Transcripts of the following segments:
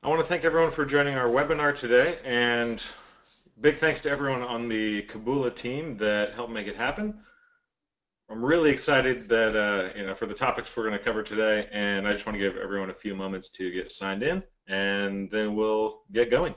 I want to thank everyone for joining our webinar today, and big thanks to everyone on the Kabula team that helped make it happen. I'm really excited that for the topics we're going to cover today, and I just want to give everyone a few moments to get signed in, and then we'll get going.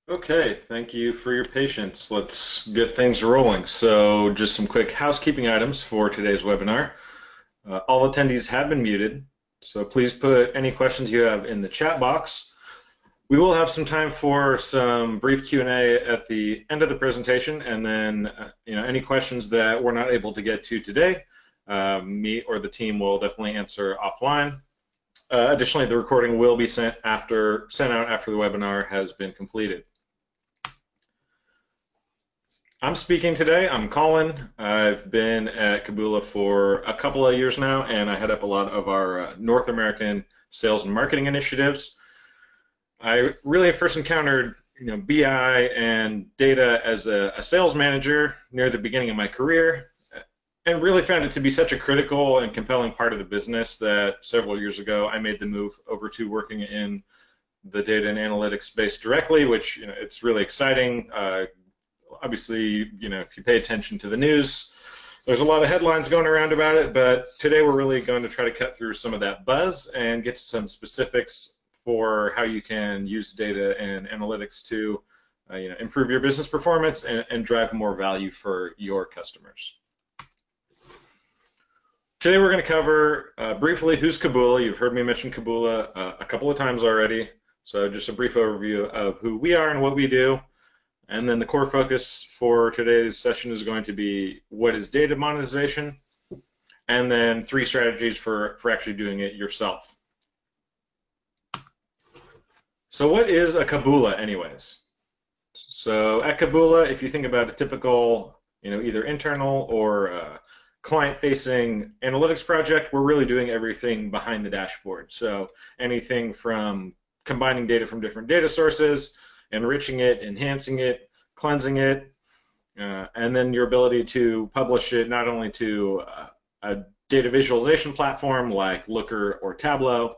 Okay, thank you for your patience. Let's get things rolling. So just some quick housekeeping items for today's webinar. All attendees have been muted, so please put any questions you have in the chat box. We will have some time for some brief Q&A at the end of the presentation, and then any questions that we're not able to get to today, me or the team will definitely answer offline. Additionally, the recording will be sent out after the webinar has been completed. I'm speaking today. I'm Colin. I've been at Kabula for a couple of years now, and I head up a lot of our North American sales and marketing initiatives. I really first encountered BI and data as a sales manager near the beginning of my career, and really found it to be such a critical and compelling part of the business that several years ago I made the move over to working in the data and analytics space directly, which it's really exciting. Obviously, if you pay attention to the news, there's a lot of headlines going around about it, but today we're really going to try to cut through some of that buzz and get to some specifics for how you can use data and analytics to improve your business performance and drive more value for your customers. Today we're going to cover briefly who's Kabula. You've heard me mention Kabula a couple of times already, so just a brief overview of who we are and what we do. And then the core focus for today's session is going to be what is data monetization, and then 3 strategies for actually doing it yourself. So what is a Kabula anyways? So at Kabula, if you think about a typical, either internal or client-facing analytics project, we're really doing everything behind the dashboard. So anything from combining data from different data sources, enriching it, enhancing it, cleansing it, and then your ability to publish it not only to a data visualization platform like Looker or Tableau,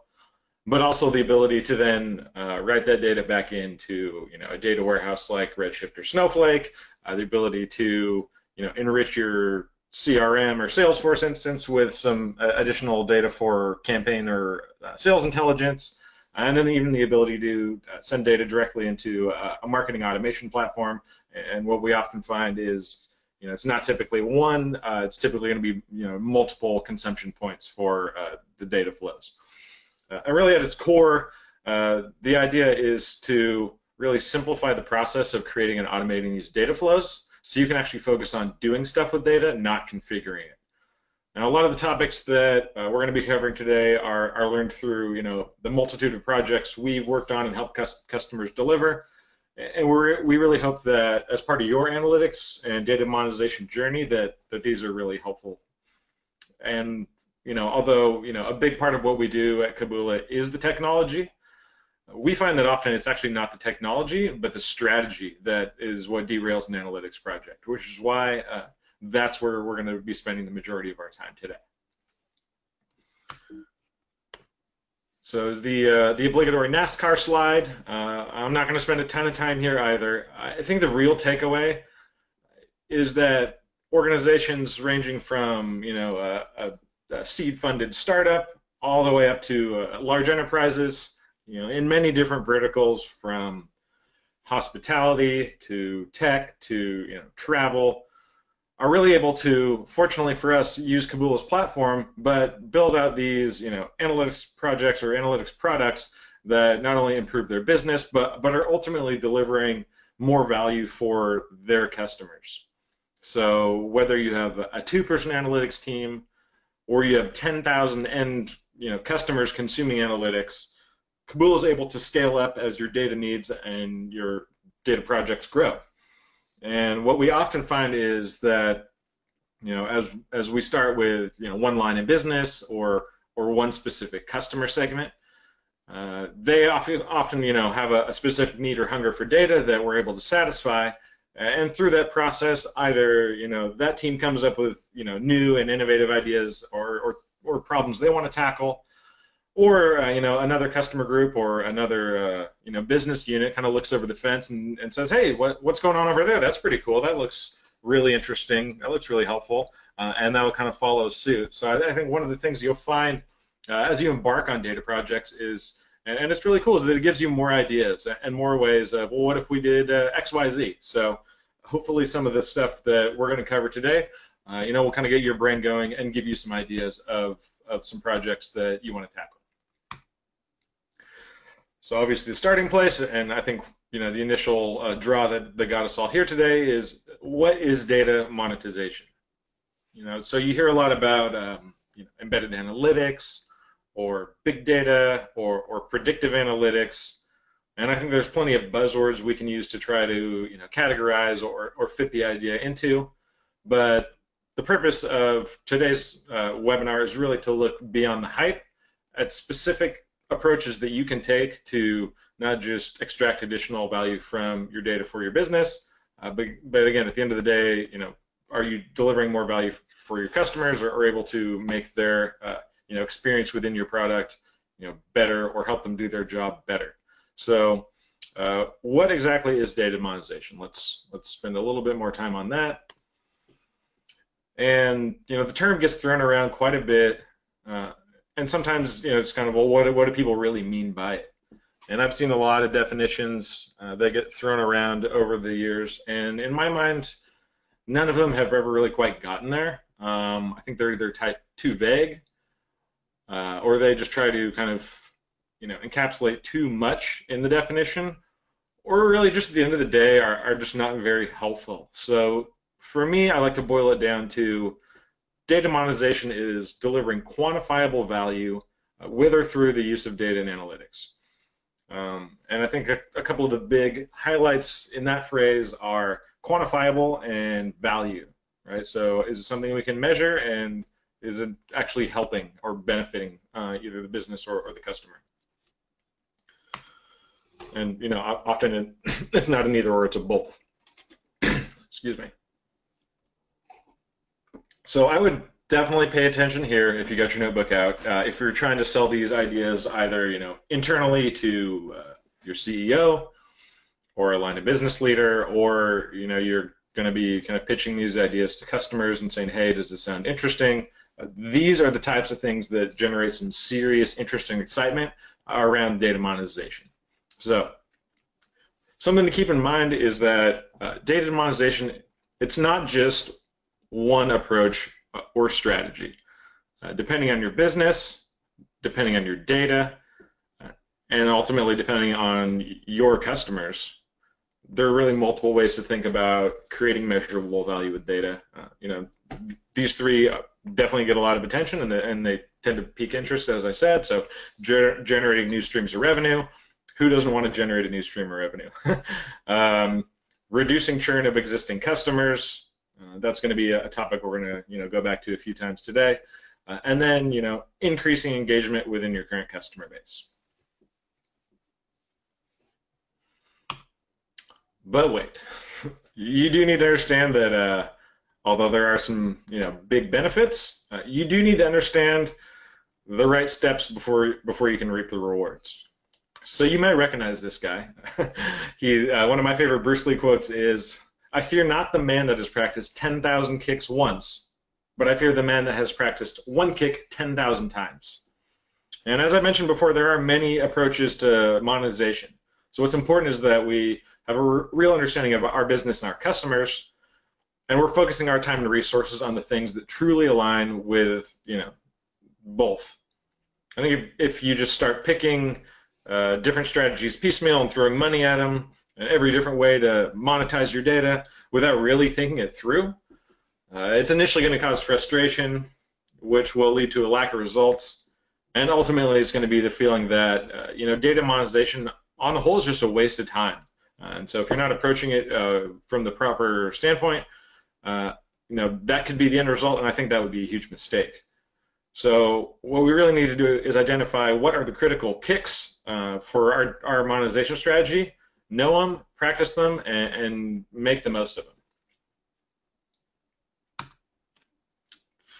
but also the ability to then write that data back into a data warehouse like Redshift or Snowflake, the ability to enrich your CRM or Salesforce instance with some additional data for campaign or sales intelligence, and then even the ability to send data directly into a marketing automation platform. And what we often find is, it's not typically one, it's typically going to be multiple consumption points for the data flows. And really at its core, the idea is to really simplify the process of creating and automating these data flows so you can actually focus on doing stuff with data, not configuring it. Now, a lot of the topics that we're going to be covering today are learned through, the multitude of projects we've worked on and helped customers deliver. And we really hope that as part of your analytics and data monetization journey that these are really helpful. And, although, a big part of what we do at Kaboola is the technology, we find that often it's actually not the technology, but the strategy that is what derails an analytics project, which is why that's where we're going to be spending the majority of our time today. So the obligatory NASCAR slide, I'm not going to spend a ton of time here either. I think the real takeaway is that organizations ranging from a seed-funded startup all the way up to large enterprises, in many different verticals, from hospitality to tech to travel, are really able to, fortunately for us, use Kaboola's platform, but build out these analytics projects or analytics products that not only improve their business, but are ultimately delivering more value for their customers. So whether you have a two-person analytics team or you have 10,000 end customers consuming analytics, Kaboola is able to scale up as your data needs and your data projects grow. And what we often find is that, as we start with one line of business or one specific customer segment, they often have a specific need or hunger for data that we're able to satisfy. And through that process, either that team comes up with new and innovative ideas or problems they want to tackle, or another customer group or another business unit kind of looks over the fence and says, hey, what's going on over there? That's pretty cool. That looks really interesting. That looks really helpful, and that will kind of follow suit. So I think one of the things you'll find as you embark on data projects is, and it's really cool, is that it gives you more ideas and more ways of, well, what if we did X, Y, Z? So hopefully some of the stuff that we're going to cover today, will kind of get your brain going and give you some ideas of some projects that you want to tackle. So obviously the starting place, and I think the initial draw that got us all here today is, what is data monetization? So you hear a lot about embedded analytics or big data or predictive analytics, and I think there's plenty of buzzwords we can use to try to categorize or fit the idea into. But the purpose of today's webinar is really to look beyond the hype at specific approaches that you can take to not just extract additional value from your data for your business, but again, at the end of the day, are you delivering more value for your customers, or able to make their experience within your product better, or help them do their job better? So what exactly is data monetization? Let's spend a little bit more time on that. And the term gets thrown around quite a bit. And sometimes, it's kind of, well, what do people really mean by it? And I've seen a lot of definitions that get thrown around over the years, and in my mind, none of them have ever really quite gotten there. I think they're either too vague, or they just try to kind of, encapsulate too much in the definition, or really just at the end of the day are just not very helpful. So for me, I like to boil it down to, data monetization is delivering quantifiable value with or through the use of data and analytics. And I think a couple of the big highlights in that phrase are quantifiable and value, right? So is it something we can measure, and is it actually helping or benefiting either the business or the customer? And often it's not an either or, it's a both. Excuse me. So I would definitely pay attention here if you got your notebook out. If you're trying to sell these ideas either internally to your CEO or a line of business leader, or you're going to be kind of pitching these ideas to customers and saying, hey, does this sound interesting? These are the types of things that generate some serious interest and excitement around data monetization. So something to keep in mind is that data monetization, it's not just one approach or strategy. Depending on your business, depending on your data, and ultimately depending on your customers, there are really multiple ways to think about creating measurable value with data. These three definitely get a lot of attention, and they tend to pique interest, as I said. So generating new streams of revenue. Who doesn't want to generate a new stream of revenue? Reducing churn of existing customers. That's going to be a topic we're going to go back to a few times today. And then increasing engagement within your current customer base. But wait, you do need to understand that although there are some big benefits, you do need to understand the right steps before you can reap the rewards. So you might recognize this guy. One of my favorite Bruce Lee quotes is, "I fear not the man that has practiced 10,000 kicks once, but I fear the man that has practiced one kick 10,000 times." And as I mentioned before, there are many approaches to monetization. So what's important is that we have a real understanding of our business and our customers, and we're focusing our time and resources on the things that truly align with both. I think if you just start picking different strategies piecemeal and throwing money at them, every different way to monetize your data without really thinking it through, it's initially going to cause frustration, which will lead to a lack of results, and ultimately it's going to be the feeling that data monetization on the whole is just a waste of time. And so if you're not approaching it from the proper standpoint, that could be the end result, and I think that would be a huge mistake. So what we really need to do is identify what are the critical kicks for our monetization strategy, know them, practice them, and make the most of them.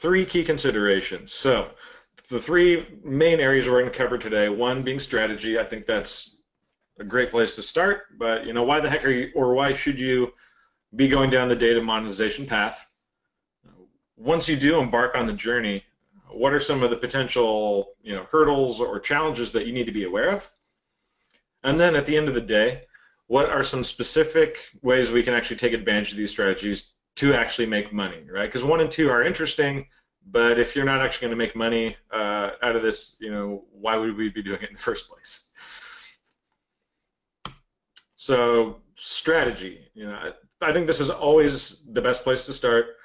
3 key considerations. So the 3 main areas we're going to cover today, one being strategy. I think that's a great place to start, but why the heck are you, or why should you be going down the data monetization path? Once you do embark on the journey, what are some of the potential hurdles or challenges that you need to be aware of? And then at the end of the day, what are some specific ways we can actually take advantage of these strategies to actually make money, right? Because 1 and 2 are interesting, but if you're not actually going to make money out of this, why would we be doing it in the first place? So strategy, I think this is always the best place to start.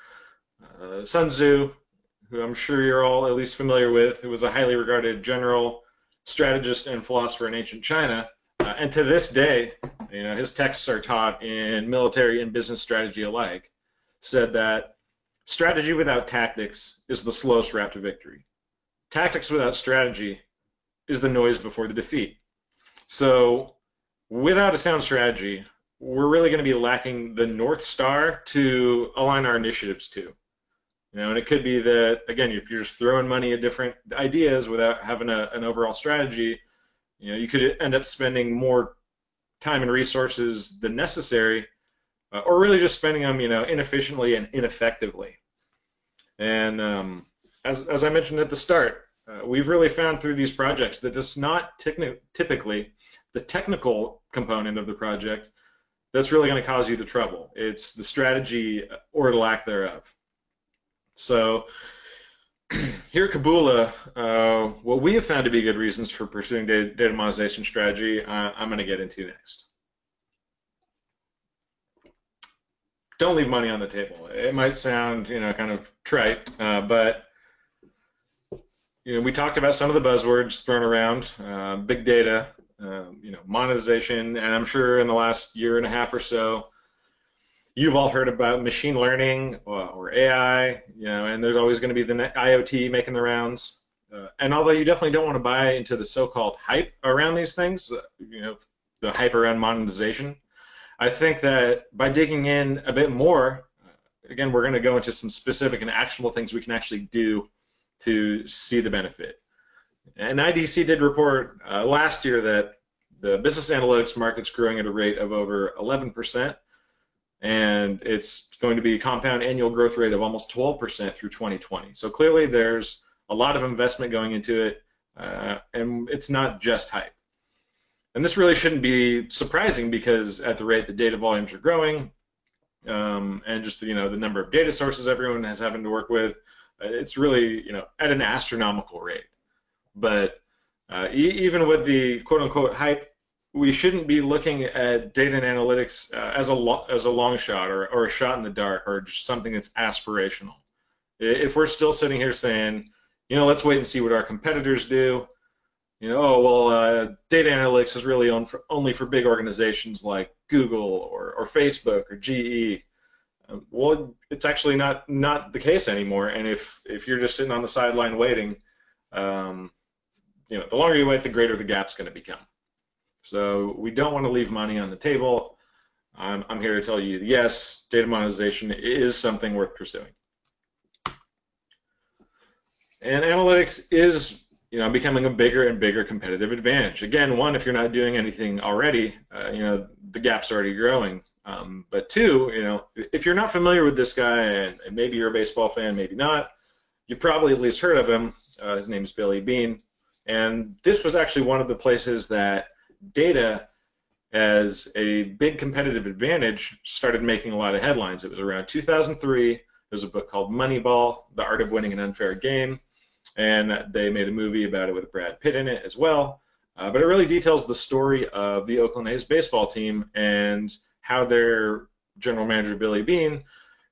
Sun Tzu, who I'm sure you're all at least familiar with, who was a highly regarded general, strategist, and philosopher in ancient China, and to this day, his texts are taught in military and business strategy alike, said that strategy without tactics is the slowest route to victory. Tactics without strategy is the noise before the defeat. So without a sound strategy, we're really going to be lacking the North Star to align our initiatives to. And it could be that, again, if you're just throwing money at different ideas without having an overall strategy, you could end up spending more time and resources than necessary, or really just spending them, inefficiently and ineffectively. And as I mentioned at the start, we've really found through these projects that it's not typically the technical component of the project that's really going to cause you the trouble. It's the strategy or the lack thereof. So here at Kabula, what we have found to be good reasons for pursuing data monetization strategy, I'm going to get into next. Don't leave money on the table. It might sound, kind of trite, but we talked about some of the buzzwords thrown around, big data, monetization, and I'm sure in the last year and a half or so, you've all heard about machine learning or AI, and there's always going to be the IoT making the rounds. And although you definitely don't want to buy into the so-called hype around these things, the hype around monetization, I think that by digging in a bit more, again, we're going to go into some specific and actionable things we can actually do to see the benefit. And IDC did report last year that the business analytics market's growing at a rate of over 11%, and it's going to be a compound annual growth rate of almost 12% through 2020. So clearly there's a lot of investment going into it, and it's not just hype. And this really shouldn't be surprising because at the rate the data volumes are growing, and just the number of data sources everyone has having to work with, it's really at an astronomical rate. But even with the quote-unquote hype, we shouldn't be looking at data and analytics as a long shot or a shot in the dark or just something that's aspirational. If we're still sitting here saying, let's wait and see what our competitors do, oh, well, data analytics is really only for big organizations like Google or Facebook or GE. Well, it's actually not the case anymore. And if you're just sitting on the sideline waiting, the longer you wait, the greater the gap's going to become. So we don't want to leave money on the table. I'm here to tell you, yes, data monetization is something worth pursuing. And analytics is becoming a bigger and bigger competitive advantage. Again, one, if you're not doing anything already, the gap's already growing. But two, if you're not familiar with this guy, and maybe you're a baseball fan, maybe not, you probably at least heard of him. His name is Billy Beane. And this was actually one of the places that data as a big competitive advantage started making a lot of headlines. It was around 2003. There's a book called Moneyball, The Art of Winning an Unfair Game. And they made a movie about it with Brad Pitt in it as well. But it really details the story of the Oakland A's baseball team and how their general manager, Billy Beane,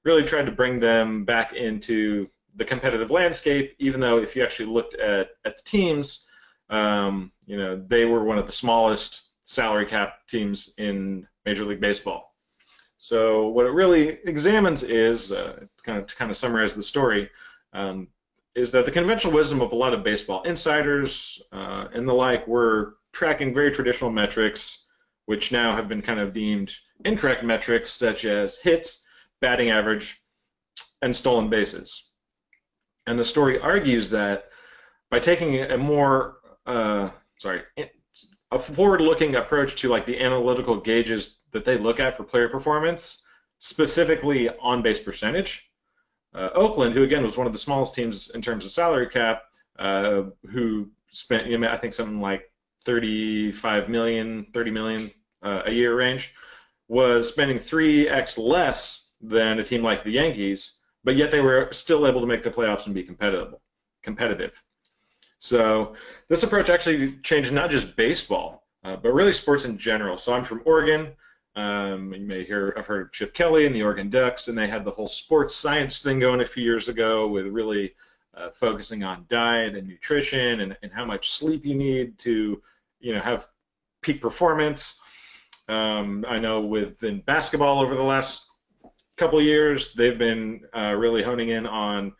really tried to bring them back into the competitive landscape, even though if you actually looked at the teams, they were one of the smallest salary cap teams in Major League Baseball. So what it really examines is, to kind of summarize the story, is that the conventional wisdom of a lot of baseball insiders and the like were tracking very traditional metrics, which now have been kind of deemed incorrect metrics, such as hits, batting average, and stolen bases. And the story argues that by taking a more, a forward-looking approach to like the analytical gauges that they look at for player performance, specifically on-base percentage, Oakland, who again was one of the smallest teams in terms of salary cap, who spent, I think something like 35 million, 30 million a year range, was spending 3x less than a team like the Yankees, but yet they were still able to make the playoffs and be competitive. So this approach actually changed not just baseball, but really sports in general. So I'm from Oregon. You may have heard of Chip Kelly and the Oregon Ducks, and they had the whole sports science thing going a few years ago with really focusing on diet and nutrition and how much sleep you need to have peak performance. I know within basketball over the last couple of years, they've been really honing in on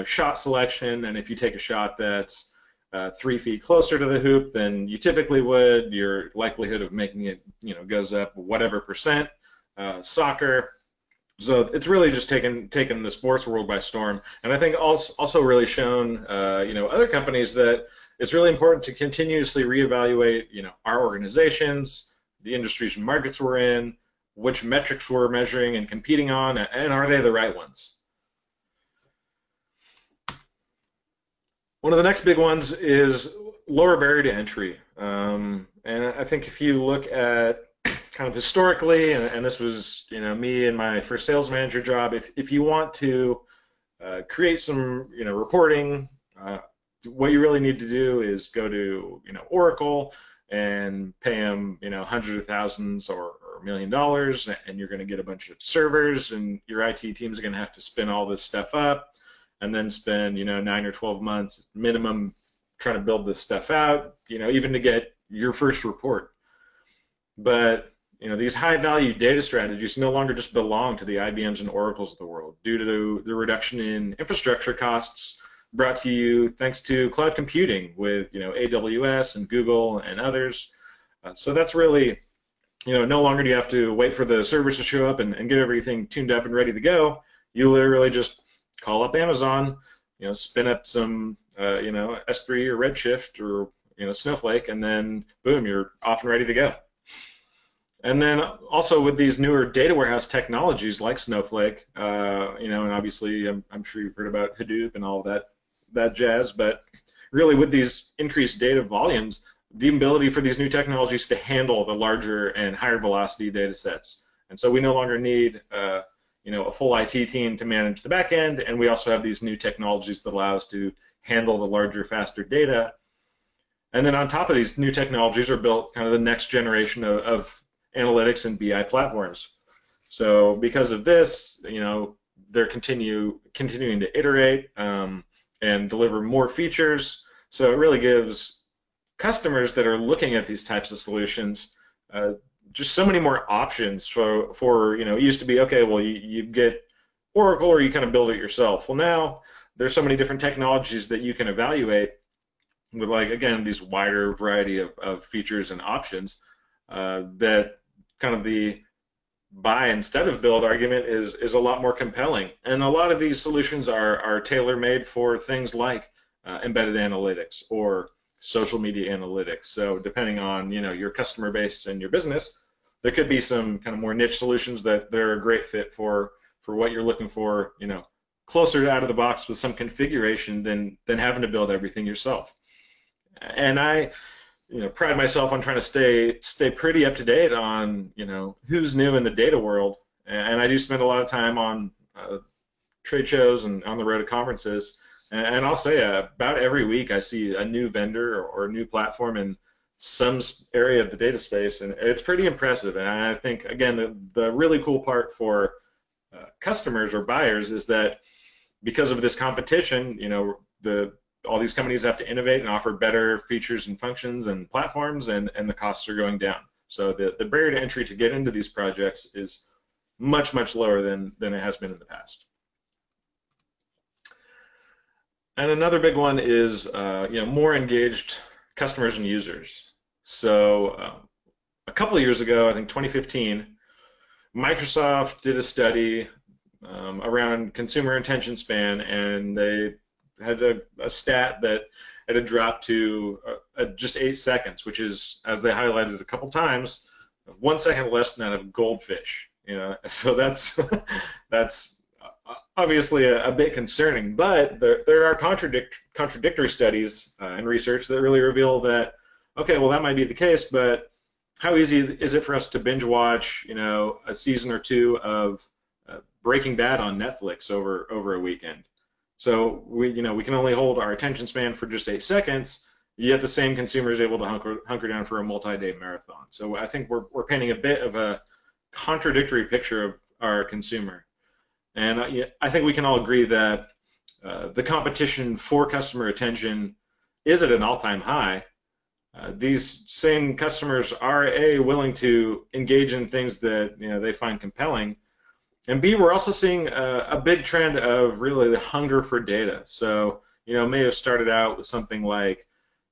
shot selection, and if you take a shot that's 3 feet closer to the hoop than you typically would, your likelihood of making it goes up whatever percent. Soccer, so it's really just taken the sports world by storm, and I think also really shown other companies that it's really important to continuously reevaluate our organizations, the industries and markets we're in, which metrics we're measuring and competing on, and are they the right ones? One of the next big ones is lower barrier to entry. And I think if you look at kind of historically, and this was me in my first sales manager job, if you want to create some reporting, what you really need to do is go to Oracle and pay them hundreds of thousands or $1 million, and you're going to get a bunch of servers, and your IT teams are going to have to spin all this stuff up, and then spend 9 or 12 months minimum trying to build this stuff out, even to get your first report. But these high-value data strategies no longer just belong to the IBMs and Oracles of the world due to the reduction in infrastructure costs brought to you thanks to cloud computing with AWS and Google and others. So that's really no longer do you have to wait for the servers to show up and get everything tuned up and ready to go. You literally just call up Amazon, spin up some S3 or Redshift or Snowflake, and then boom, you're off and ready to go. And then also with these newer data warehouse technologies like Snowflake, and obviously I'm sure you've heard about Hadoop and all that jazz, but really with these increased data volumes, the ability for these new technologies to handle the larger and higher velocity data sets. And so we no longer need a full IT team to manage the back end, and we also have these new technologies that allow us to handle the larger, faster data. And then on top of these new technologies are built kind of the next generation of analytics and BI platforms. So because of this, they're continuing to iterate and deliver more features. So it really gives customers that are looking at these types of solutions just so many more options for it used to be, okay, well, you get Oracle or you kind of build it yourself. Well, now there's so many different technologies that you can evaluate with, like, again, these wider variety of features and options that kind of the buy instead of build argument is a lot more compelling. And a lot of these solutions are tailor-made for things like embedded analytics or social media analytics. So depending on your customer base and your business, there could be some kind of more niche solutions that they're a great fit for what you're looking for, closer to out of the box with some configuration than having to build everything yourself. And I pride myself on trying to stay pretty up to date on who's new in the data world, and I do spend a lot of time on trade shows and on the road to conferences, and I'll say about every week I see a new vendor or a new platform in some area of the data space, and it's pretty impressive. And I think, again, the really cool part for customers or buyers is that because of this competition, all these companies have to innovate and offer better features and functions and platforms, and the costs are going down. So the barrier to entry to get into these projects is much, much lower than it has been in the past. And another big one is more engaged customers and users. So a couple of years ago, I think 2015, Microsoft did a study around consumer attention span, and they had a stat that it had dropped to just 8 seconds, which is, as they highlighted a couple times, 1 second less than that of goldfish. So that's obviously a bit concerning. But there are contradictory studies and research that really reveal that, okay, well, that might be the case, but how easy is it for us to binge watch a season or two of Breaking Bad on Netflix over a weekend? So we can only hold our attention span for just 8 seconds, yet the same consumer is able to hunker down for a multi-day marathon. So I think we're painting a bit of a contradictory picture of our consumer. And I think we can all agree that the competition for customer attention is at an all-time high. These same customers are willing to engage in things that they find compelling. And B, we're also seeing a big trend of really the hunger for data. So, it may have started out with something like,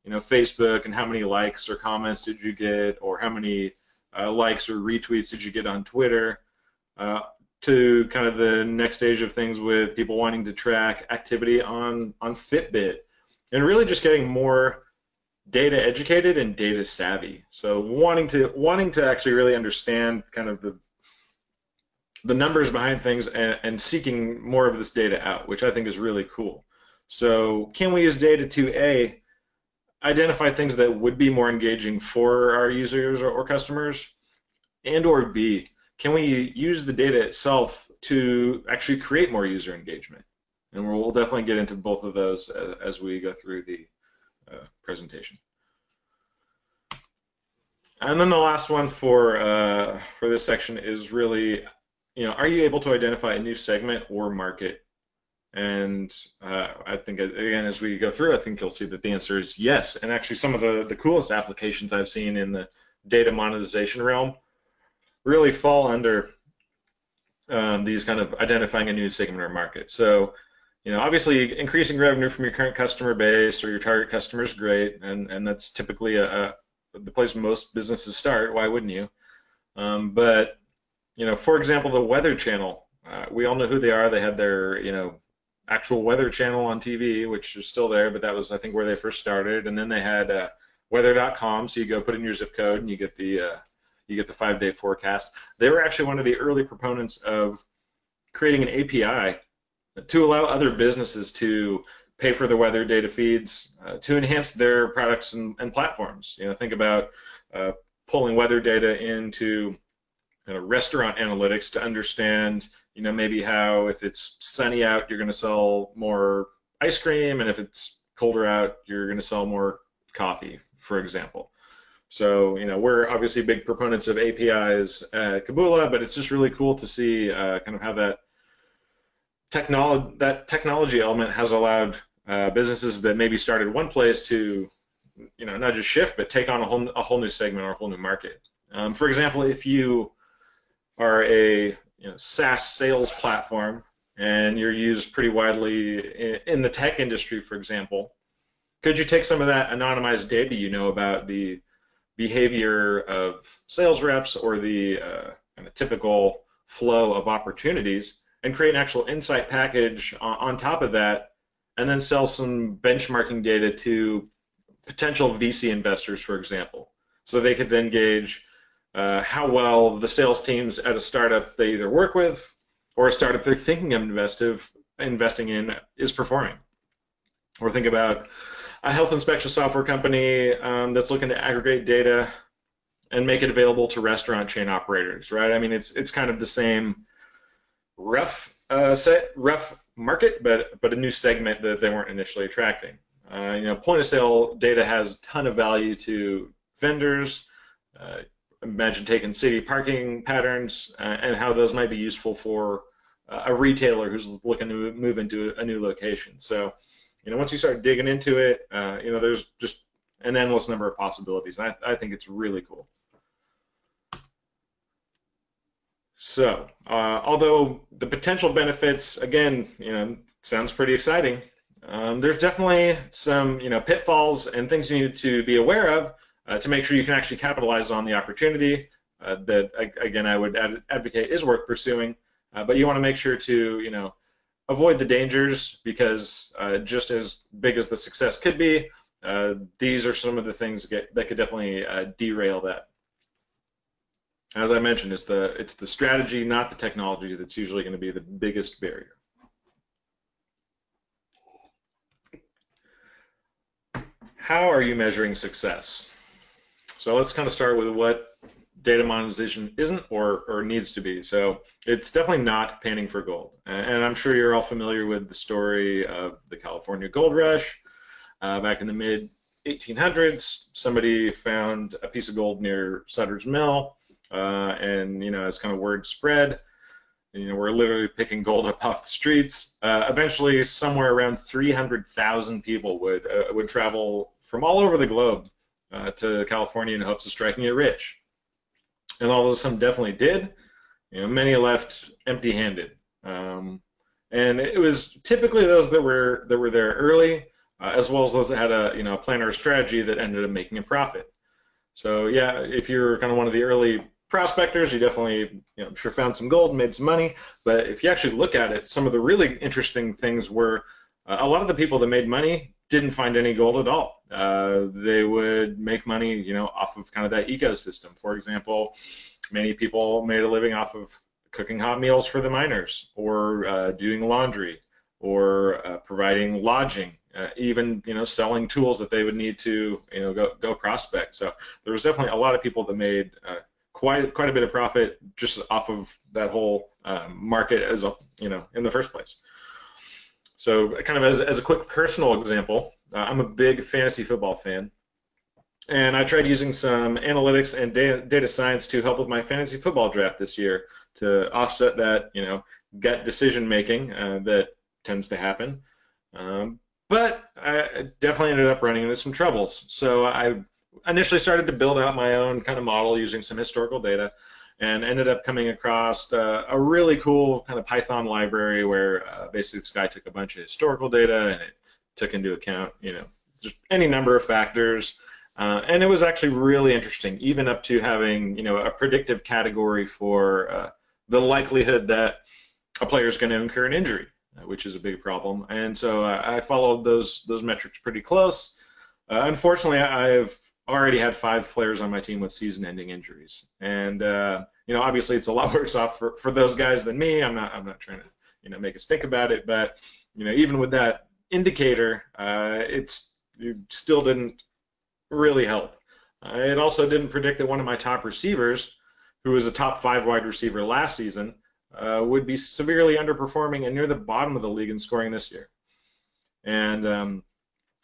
Facebook and how many likes or comments did you get, or how many likes or retweets did you get on Twitter, to kind of the next stage of things with people wanting to track activity on Fitbit, and really just getting more data educated and data savvy. So wanting to actually really understand kind of the numbers behind things and seeking more of this data out, which I think is really cool. So can we use data to identify things that would be more engaging for our users or customers, and or B, can we use the data itself to actually create more user engagement? And we'll definitely get into both of those as we go through the presentation. And then the last one for this section is really, are you able to identify a new segment or market? And I think, again, as we go through, I think you'll see that the answer is yes. And actually, some of the coolest applications I've seen in the data monetization realm really fall under these kind of identifying a new segment or market. So, obviously, increasing revenue from your current customer base or your target customer is great, and that's typically the place most businesses start. Why wouldn't you? But for example, the Weather Channel, we all know who they are. They had their actual weather channel on TV, which is still there, but that was, I think, where they first started. And then they had weather.com, so you go put in your zip code and you get the 5-day forecast. They were actually one of the early proponents of creating an API to allow other businesses to pay for the weather data feeds to enhance their products and platforms. Think about pulling weather data into restaurant analytics to understand, maybe how if it's sunny out, you're going to sell more ice cream, and if it's colder out, you're going to sell more coffee, for example. So, we're obviously big proponents of APIs at Kabula, but it's just really cool to see kind of how that technology element has allowed businesses that maybe started one place to, not just shift, but take on a whole new segment or a whole new market. For example, if you are a SaaS sales platform and you're used pretty widely in the tech industry, for example, could you take some of that anonymized data about the behavior of sales reps or the kind of typical flow of opportunities and create an actual insight package on top of that, and then sell some benchmarking data to potential VC investors, for example, so they could then gauge how well the sales teams at a startup they either work with or a startup they're thinking of investing in is performing. Or think about a health inspection software company that's looking to aggregate data and make it available to restaurant chain operators, right? I mean, it's kind of the same rough market, but a new segment that they weren't initially attracting. Point of sale data has a ton of value to vendors. Imagine taking city parking patterns and how those might be useful for a retailer who's looking to move into a new location. So, once you start digging into it, there's just an endless number of possibilities. And I think it's really cool. So, although the potential benefits, again, sounds pretty exciting, there's definitely some, pitfalls and things you need to be aware of to make sure you can actually capitalize on the opportunity that, again, I would advocate is worth pursuing. But you want to make sure to, avoid the dangers, because just as big as the success could be, these are some of the things that could definitely derail that. As I mentioned, it's the strategy, not the technology, that's usually going to be the biggest barrier. How are you measuring success? So let's kind of start with what data monetization isn't or needs to be. So it's definitely not panning for gold. And I'm sure you're all familiar with the story of the California gold rush. Back in the mid-1800s, somebody found a piece of gold near Sutter's Mill, and as kind of word spread, we're literally picking gold up off the streets. Eventually, somewhere around 300,000 people would travel from all over the globe to California in hopes of striking it rich. And all of them definitely did. Many left empty-handed, and it was typically those that were there early, as well as those that had a plan or a strategy that ended up making a profit. So yeah, if you're kind of one of the early prospectors, you definitely I'm sure found some gold and made some money. But if you actually look at it, some of the really interesting things were a lot of the people that made money didn't find any gold at all. They would make money, off of kind of that ecosystem. For example, many people made a living off of cooking hot meals for the miners, or doing laundry, or providing lodging, even selling tools that they would need to go prospect. So there was definitely a lot of people that made quite a bit of profit just off of that whole market as in the first place. So kind of as a quick personal example, I'm a big fantasy football fan, and I tried using some analytics and data science to help with my fantasy football draft this year to offset that gut decision making that tends to happen. But I definitely ended up running into some troubles. So I initially started to build out my own kind of model using some historical data, and ended up coming across a really cool kind of Python library where basically this guy took a bunch of historical data and it took into account just any number of factors, and it was actually really interesting, even up to having a predictive category for the likelihood that a player is going to incur an injury, which is a big problem. And so I followed those metrics pretty close. Unfortunately, I've already had 5 players on my team with season-ending injuries, and obviously it's a lot worse off for those guys than me. I'm not trying to make us think about it, but even with that indicator, it still didn't really help. It also didn't predict that one of my top receivers, who was a top 5 wide receiver last season, would be severely underperforming and near the bottom of the league in scoring this year. And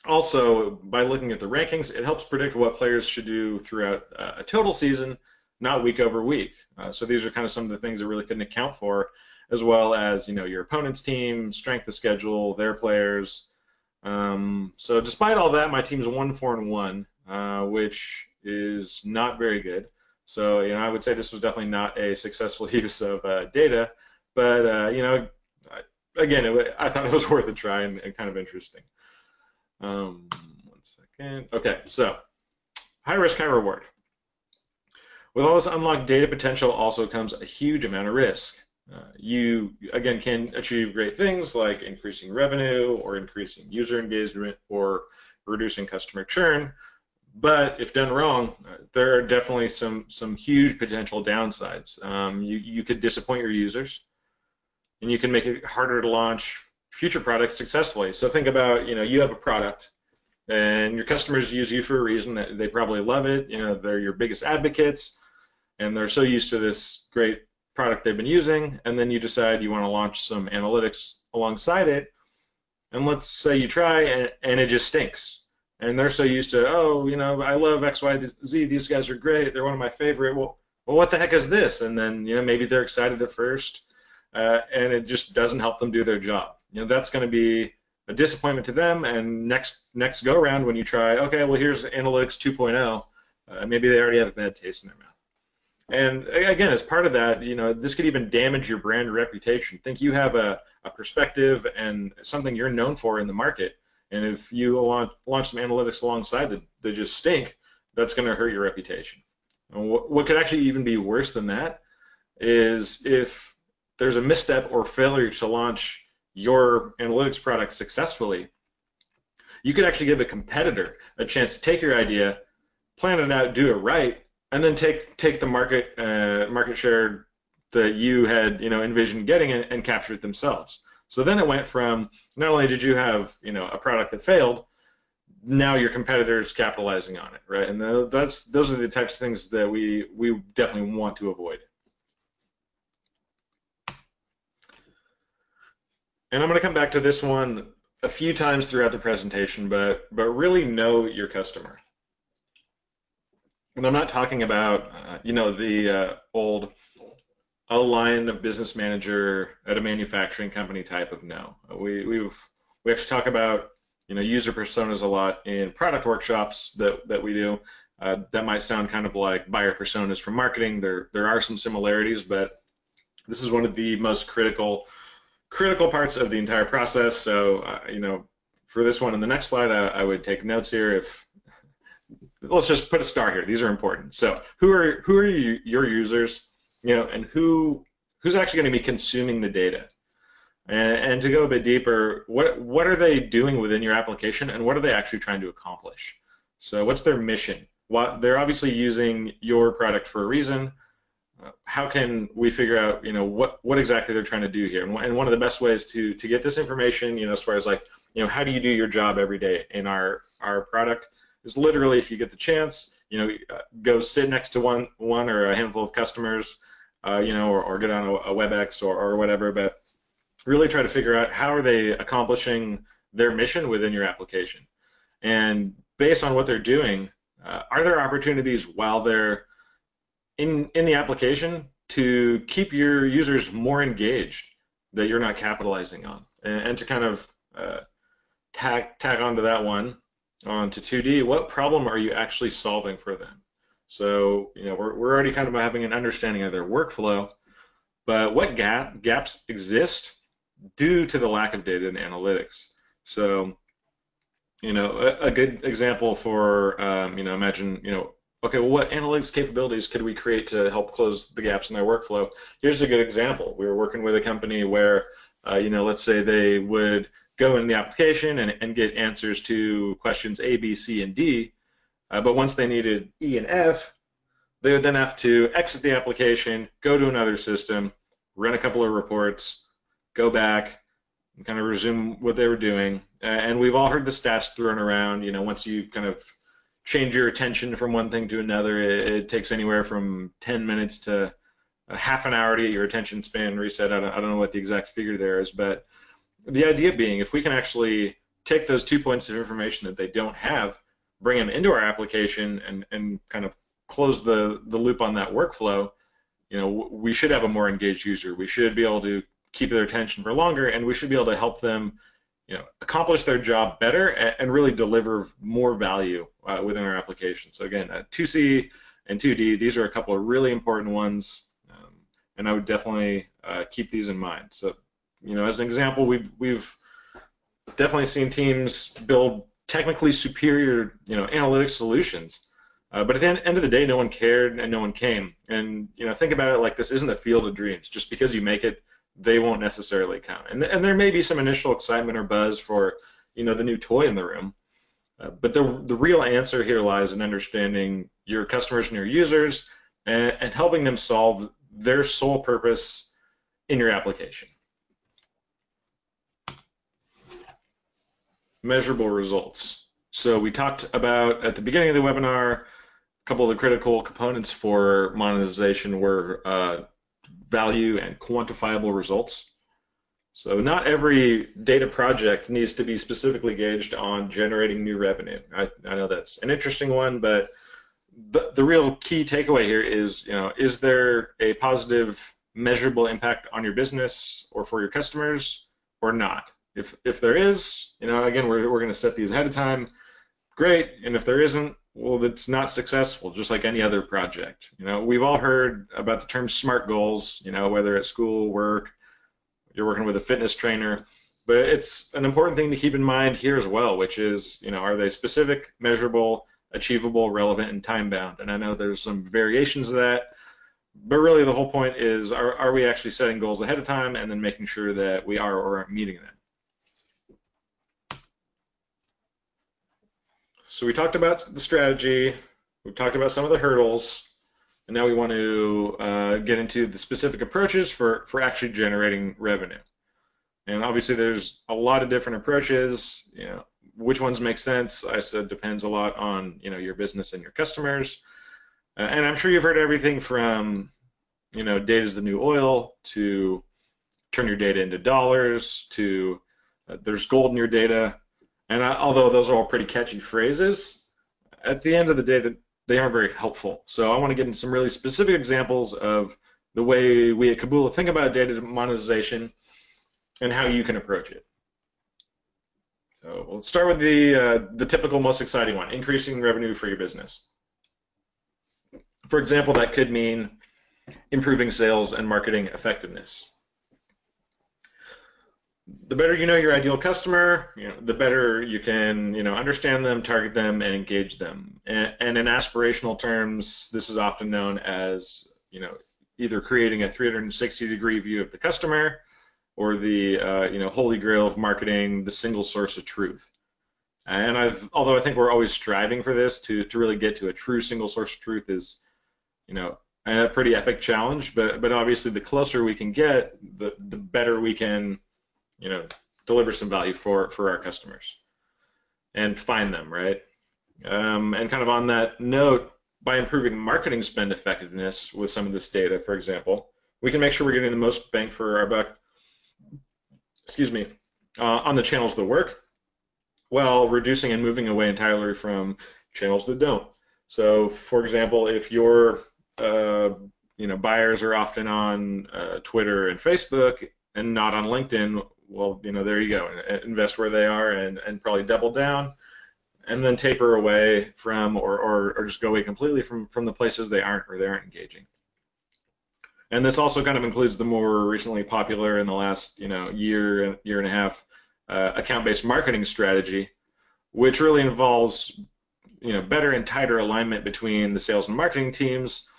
also, by looking at the rankings, it helps predict what players should do throughout a total season, not week over week. So these are kind of some of the things I really couldn't account for. as well as your opponent's team, strength of schedule, their players. So despite all that, my team's 1-4-1, which is not very good. So I would say this was definitely not a successful use of data, but again, I thought it was worth a try and kind of interesting. One second. Okay, so high risk, high reward. With all this unlocked data potential also comes a huge amount of risk. You, again, can achieve great things like increasing revenue or increasing user engagement or reducing customer churn, but if done wrong, there are definitely some huge potential downsides. You could disappoint your users, and you can make it harder to launch future products successfully. So think about, you have a product, and your customers use you for a reason. They probably love it. They're your biggest advocates, and they're so used to this great product they've been using, and then you decide you want to launch some analytics alongside it, and let's say you try and it just stinks. And they're so used to, oh, I love X, Y, Z, these guys are great, they're one of my favorite. Well, what the heck is this? And then maybe they're excited at first, and it just doesn't help them do their job. That's going to be a disappointment to them. And next go around when you try, okay, well, here's Analytics 2.0, maybe they already have a bad taste in their mouth. And again, as part of that, this could even damage your brand reputation. Think you have a perspective and something you're known for in the market, and if you launch some analytics alongside that just stink, that's going to hurt your reputation. And what could actually even be worse than that is if there's a misstep or failure to launch your analytics product successfully, you could actually give a competitor a chance to take your idea, plan it out, do it right, and then take the market share that you had envisioned getting and capture it themselves. So then it went from, not only did you have a product that failed, now your competitor's capitalizing on it, right? And those are the types of things that we definitely want to avoid. And I'm going to come back to this one a few times throughout the presentation, but really know your customer. And I'm not talking about the old a line of business manager at a manufacturing company type of no. We actually talk about user personas a lot in product workshops that we do. That might sound kind of like buyer personas from marketing. There are some similarities, but this is one of the most critical parts of the entire process. So for this one in the next slide, I would take notes here. Let's just put a star here. These are important. So who are your users, and who's actually going to be consuming the data? And to go a bit deeper, what are they doing within your application, and what are they actually trying to accomplish? So what's their mission? They're obviously using your product for a reason. How can we figure out what exactly they're trying to do here? And one of the best ways to get this information, as far as like how do you do your job every day in our product, is literally, if you get the chance, go sit next to one or a handful of customers, or get on a WebEx or whatever, but really try to figure out how are they accomplishing their mission within your application. And based on what they're doing, are there opportunities while they're in the application to keep your users more engaged that you're not capitalizing on? And to kind of tag onto that one, onto 2D, what problem are you actually solving for them? So we're already kind of having an understanding of their workflow, but what gaps exist due to the lack of data and analytics? So a good example for imagine okay, well, what analytics capabilities could we create to help close the gaps in their workflow? Here's a good example. We were working with a company where let's say they would go in the application and get answers to questions A, B, C, and D, but once they needed E and F, they would then have to exit the application, go to another system, run a couple of reports, go back, and kind of resume what they were doing. And we've all heard the stats thrown around. Once you kind of change your attention from one thing to another, it takes anywhere from 10 minutes to a half an hour to get your attention span reset. I don't know what the exact figure there is, but the idea being, if we can actually take those 2 points of information that they don't have, bring them into our application, and kind of close the loop on that workflow, we should have a more engaged user. We should be able to keep their attention for longer, and we should be able to help them, accomplish their job better and really deliver more value within our application. So again, 2C and 2D, these are a couple of really important ones, and I would definitely keep these in mind. So, as an example, we've definitely seen teams build technically superior, analytics solutions. But at the end of the day, no one cared and no one came. And think about it like this isn't a field of dreams. Just because you make it, they won't necessarily count. And there may be some initial excitement or buzz for the new toy in the room. But the real answer here lies in understanding your customers and your users and helping them solve their sole purpose in your application. Measurable results. So we talked about at the beginning of the webinar, a couple of the critical components for monetization were value and quantifiable results. So not every data project needs to be specifically gauged on generating new revenue. I know that's an interesting one, but the real key takeaway here is there a positive measurable impact on your business or for your customers or not? If there is, again, we're going to set these ahead of time. Great. And if there isn't, well, it's not successful, just like any other project. We've all heard about the term SMART goals, whether at school, work, you're working with a fitness trainer. But it's an important thing to keep in mind here as well, which is, are they specific, measurable, achievable, relevant, and time-bound? And I know there's some variations of that. But really the whole point is, are we actually setting goals ahead of time and then making sure that we are or aren't meeting them? So we talked about the strategy, we've talked about some of the hurdles, and now we want to get into the specific approaches for actually generating revenue. And obviously there's a lot of different approaches. Which ones make sense? I said depends a lot on your business and your customers. And I'm sure you've heard everything from data's the new oil to turn your data into dollars to there's gold in your data. And although those are all pretty catchy phrases, at the end of the day, they aren't very helpful. So I want to get into some really specific examples of the way we at Kaboola think about data monetization and how you can approach it. So let's start with the typical, most exciting one: increasing revenue for your business. For example, that could mean improving sales and marketing effectiveness. The better you know your ideal customer, the better you can, understand them, target them, and engage them. And in aspirational terms, this is often known as, either creating a 360-degree view of the customer, or the, holy grail of marketing, the single source of truth. And although I think we're always striving for this, to really get to a true single source of truth is, a pretty epic challenge. But obviously, the closer we can get, the better we can deliver some value for our customers and find them, right? And kind of on that note, by improving marketing spend effectiveness with some of this data, for example, we can make sure we're getting the most bang for our buck, on the channels that work, while reducing and moving away entirely from channels that don't. So, for example, if your buyers are often on Twitter and Facebook and not on LinkedIn, well, there you go. Invest where they are and probably double down, and then taper away from or just go away completely from the places they aren't engaging. And this also kind of includes the more recently popular in the last year and a half account-based marketing strategy, which really involves better and tighter alignment between the sales and marketing teams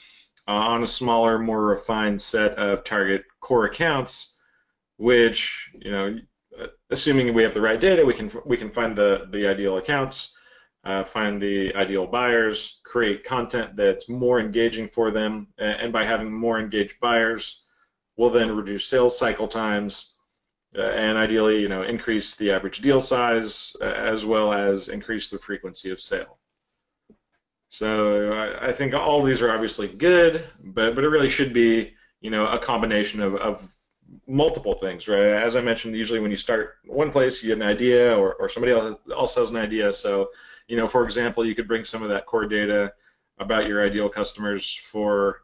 on a smaller, more refined set of target core accounts, which, assuming we have the right data, we can find the ideal accounts, find the ideal buyers, create content that's more engaging for them, and by having more engaged buyers, we'll then reduce sales cycle times, and ideally, increase the average deal size, as well as increase the frequency of sale. So I think all these are obviously good, but it really should be, a combination of multiple things, right? As I mentioned, usually when you start one place, you get an idea, or somebody else has an idea. So, for example, you could bring some of that core data about your ideal customers for,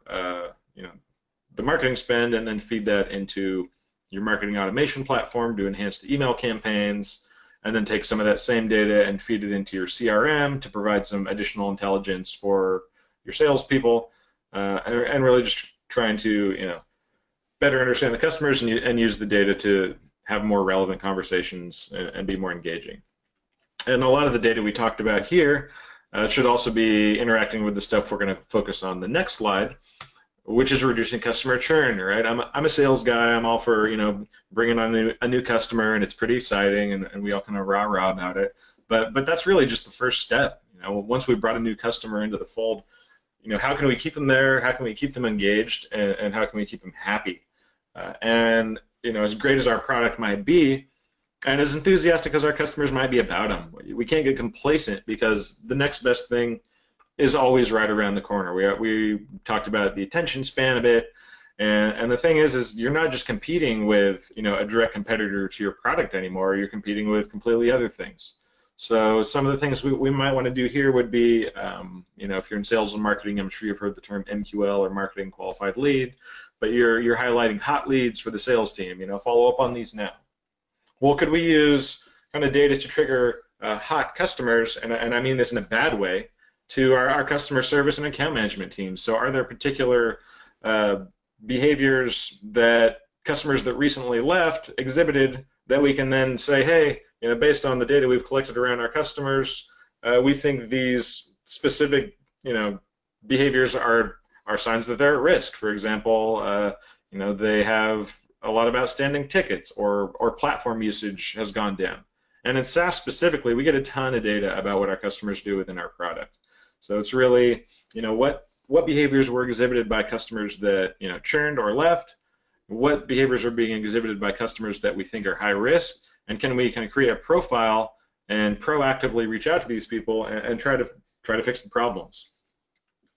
the marketing spend, and then feed that into, your marketing automation platform to enhance the email campaigns, and then take some of that same data and feed it into your CRM to provide some additional intelligence for your salespeople, and really just trying to better understand the customers and use the data to have more relevant conversations and be more engaging. And a lot of the data we talked about here should also be interacting with the stuff we're going to focus on the next slide, which is reducing customer churn, right? I'm a sales guy. I'm all for, bringing on a new customer, and it's pretty exciting, and we all kind of rah-rah about it. But that's really just the first step. Once we brought a new customer into the fold, how can we keep them there? How can we keep them engaged? And how can we keep them happy? And as great as our product might be, and as enthusiastic as our customers might be about them, we can't get complacent because the next best thing is always right around the corner. We talked about the attention span a bit, and the thing is you're not just competing with a direct competitor to your product anymore. You're competing with completely other things. So some of the things we might want to do here would be, if you're in sales and marketing, I'm sure you've heard the term MQL, or marketing qualified lead, but you're highlighting hot leads for the sales team. Follow up on these now. Well, could we use kind of data to trigger hot customers, and I mean this in a bad way, to our customer service and account management teams? So are there particular behaviors that customers that recently left exhibited that we can then say, hey, based on the data we've collected around our customers, we think these specific behaviors are signs that they're at risk. For example, they have a lot of outstanding tickets, or platform usage has gone down. And in SaaS specifically, we get a ton of data about what our customers do within our product. So it's really, what behaviors were exhibited by customers that churned or left, what behaviors are being exhibited by customers that we think are high risk, and can we kind of create a profile and proactively reach out to these people and try to fix the problems.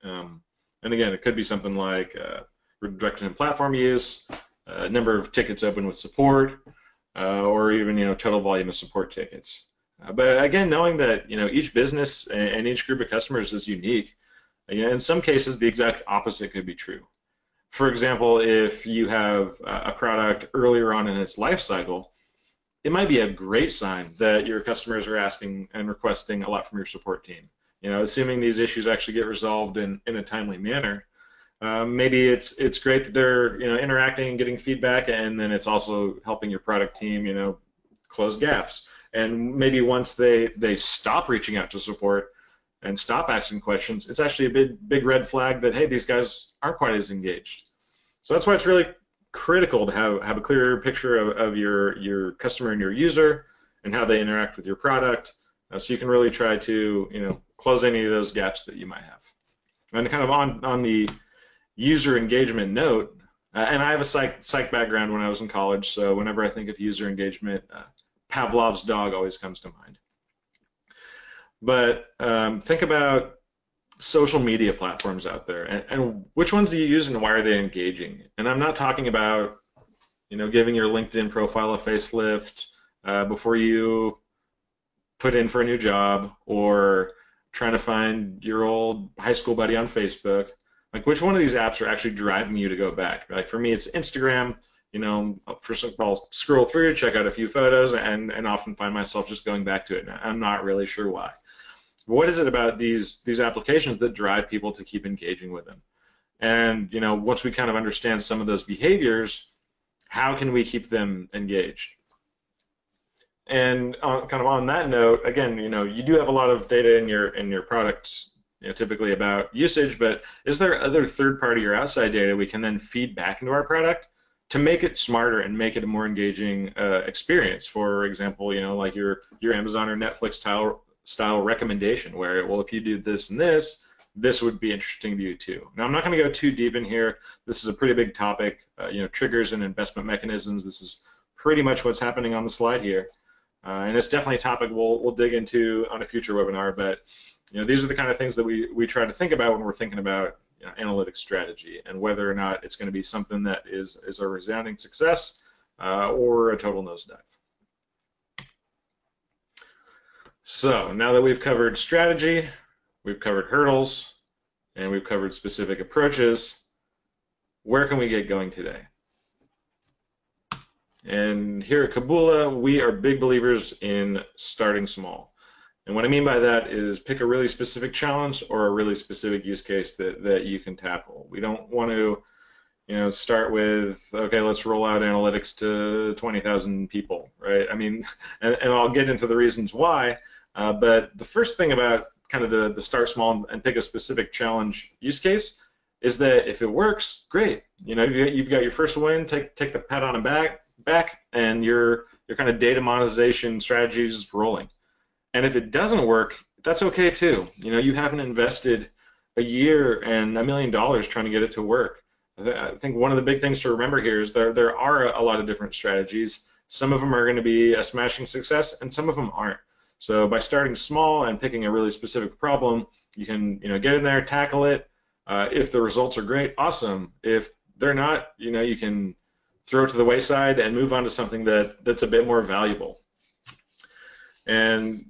And again, it could be something like reduction in platform use, number of tickets open with support, or even total volume of support tickets. But again, knowing that each business and each group of customers is unique, in some cases the exact opposite could be true. For example, if you have a product earlier on in its life cycle, it might be a great sign that your customers are asking and requesting a lot from your support team. Assuming these issues actually get resolved in a timely manner. Maybe it's great that they're interacting and getting feedback, and then it's also helping your product team close gaps. And maybe once they stop reaching out to support and stop asking questions, it's actually a big red flag that, hey, these guys aren't quite as engaged. So that's why it's really critical to have a clearer picture of your customer and your user and how they interact with your product, so you can really try to close any of those gaps that you might have. And kind of on the user engagement note, and I have a psych background when I was in college, so whenever I think of user engagement, Pavlov's dog always comes to mind. But think about social media platforms out there, and which ones do you use and why are they engaging? And I'm not talking about giving your LinkedIn profile a facelift before you put in for a new job, or trying to find your old high school buddy on Facebook. Like, which one of these apps are actually driving you to go back? Like, for me, it's Instagram. I'll scroll through, check out a few photos, and often find myself just going back to it. And I'm not really sure why. What is it about these applications that drive people to keep engaging with them? And once we kind of understand some of those behaviors, how can we keep them engaged? And kind of on that note, again, you do have a lot of data in your product, typically about usage, but is there other third-party or outside data we can then feed back into our product to make it smarter and make it a more engaging experience? For example, like your Amazon or Netflix style recommendation, where, well, if you do this and this would be interesting to you too. Now, I'm not going to go too deep in here. This is a pretty big topic, triggers and investment mechanisms. This is pretty much what's happening on the slide here. And it's definitely a topic we'll dig into on a future webinar, but these are the kind of things that we try to think about when we're thinking about analytics strategy, and whether or not it's going to be something that is a resounding success or a total nosedive. So now that we've covered strategy, we've covered hurdles, and we've covered specific approaches, where can we get going today? And here at Kabula, we are big believers in starting small. And what I mean by that is pick a really specific challenge or a really specific use case that you can tackle. We don't want to, start with, okay, let's roll out analytics to 20,000 people, right? I mean, and I'll get into the reasons why, but the first thing about kind of the start small and pick a specific challenge use case is that if it works, great. You've got your first win, take the pat on the back, and your kind of data monetization strategy is rolling. And if it doesn't work, that's okay too. You haven't invested a year and $1 million trying to get it to work. I think one of the big things to remember here is there are a lot of different strategies. Some of them are going to be a smashing success, and some of them aren't. So by starting small and picking a really specific problem, you can get in there, tackle it. If the results are great, awesome. If they're not, you can throw it to the wayside and move on to something that's a bit more valuable. And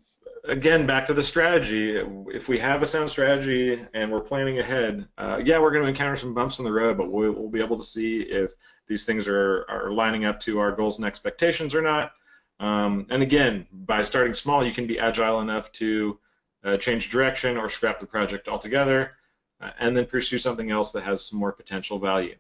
again, back to the strategy. If we have a sound strategy and we're planning ahead, yeah, we're going to encounter some bumps in the road, but we'll be able to see if these things are lining up to our goals and expectations or not. And again, by starting small, you can be agile enough to change direction or scrap the project altogether, and then pursue something else that has some more potential value.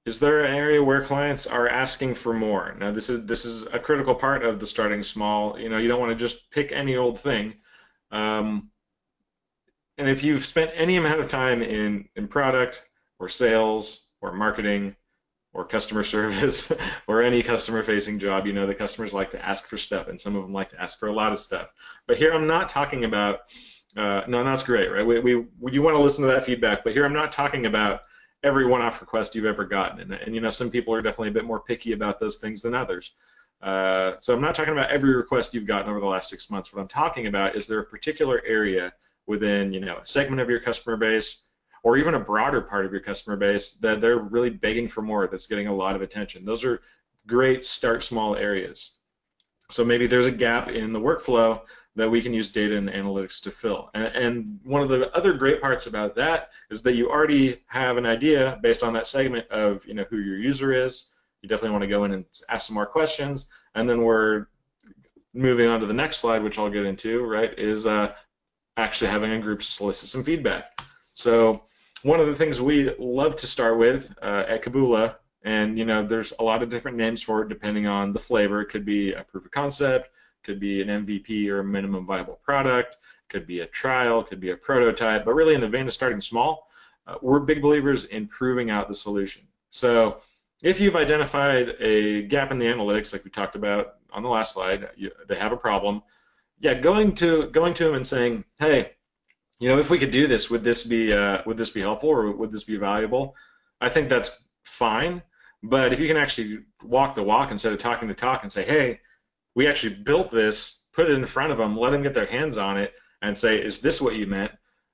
Is there an area where clients are asking for more? Now, this is a critical part of the starting small. You don't want to just pick any old thing. And if you've spent any amount of time in product or sales or marketing or customer service or any customer-facing job, that customers like to ask for stuff, and some of them like to ask for a lot of stuff. But here I'm not talking about, no, that's great, right? You want to listen to that feedback, but here I'm not talking about every one-off request you've ever gotten. And some people are definitely a bit more picky about those things than others. So I'm not talking about every request you've gotten over the last 6 months. What I'm talking about is there a particular area within, a segment of your customer base, or even a broader part of your customer base, that they're really begging for more, that's getting a lot of attention. Those are great start small areas. So maybe there's a gap in the workflow that we can use data and analytics to fill. And one of the other great parts about that is that you already have an idea based on that segment of who your user is. You definitely want to go in and ask some more questions. And then we're moving on to the next slide, which I'll get into, right, is actually having a group solicit some feedback. So one of the things we love to start with at Kabula, and there's a lot of different names for it depending on the flavor. It could be a proof of concept, could be an MVP or a minimum viable product, could be a trial, could be a prototype, but really in the vein of starting small, we're big believers in proving out the solution. So if you've identified a gap in the analytics, like we talked about on the last slide, they have a problem, yeah, going to them and saying, hey, if we could do this, would this be helpful, or would this be valuable? I think that's fine, but if you can actually walk the walk instead of talking the talk and say, hey, we actually built this, put it in front of them, let them get their hands on it, and say, is this what you meant?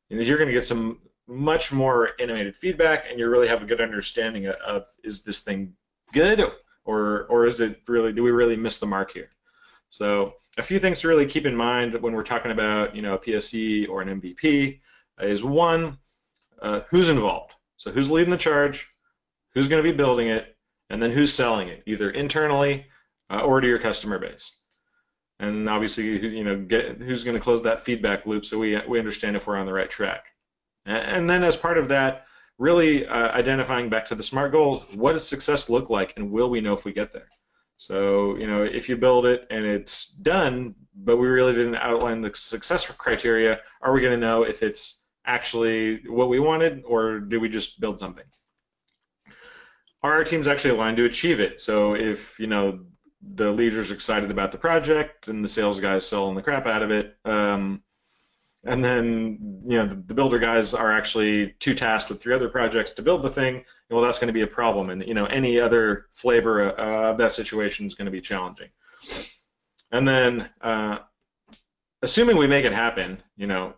You're going to get some much more animated feedback, and you really have a good understanding of is this thing good, or is it really, do we really miss the mark here? So a few things to really keep in mind when we're talking about a PSC or an MVP is, one, who's involved. So who's leading the charge, who's going to be building it, and then who's selling it, either internally or to your customer base. And obviously, who's going to close that feedback loop so we understand if we're on the right track. And then as part of that, really identifying back to the SMART goals, what does success look like, and will we know if we get there? So, if you build it and it's done, but we really didn't outline the success criteria, are we going to know if it's actually what we wanted, or do we just build something? Are our teams actually aligned to achieve it? So if, the leader's excited about the project and the sales guy's selling the crap out of it, and then the builder guys are actually too tasked with 3 other projects to build the thing, well, that's going to be a problem, and any other flavor of that situation is going to be challenging. And then assuming we make it happen, and